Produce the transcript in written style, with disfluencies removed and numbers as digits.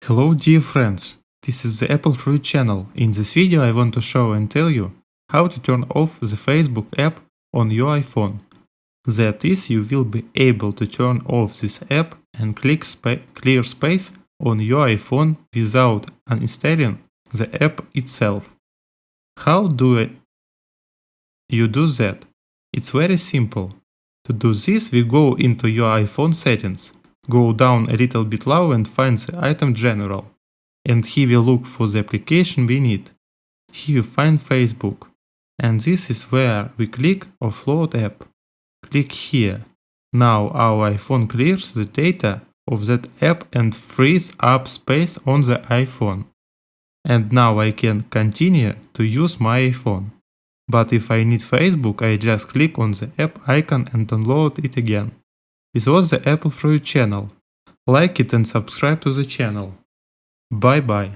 Hello dear friends, this is the Apple Fruit channel. In this video I want to show and tell you how to turn off the Facebook app on your iPhone. That is, you will be able to turn off this app and click clear space on your iPhone without uninstalling the app itself. How do you do that? It's very simple. To do this, we go into your iPhone settings. Go down a little bit low and find the item General. And here we look for the application we need. Here we find Facebook. And this is where we click Offload app. Click here. Now our iPhone clears the data of that app and frees up space on the iPhone. And now I can continue to use my iPhone. But if I need Facebook, I just click on the app icon and download it again. This was the Apple Fruit channel. Like it and subscribe to the channel. Bye bye.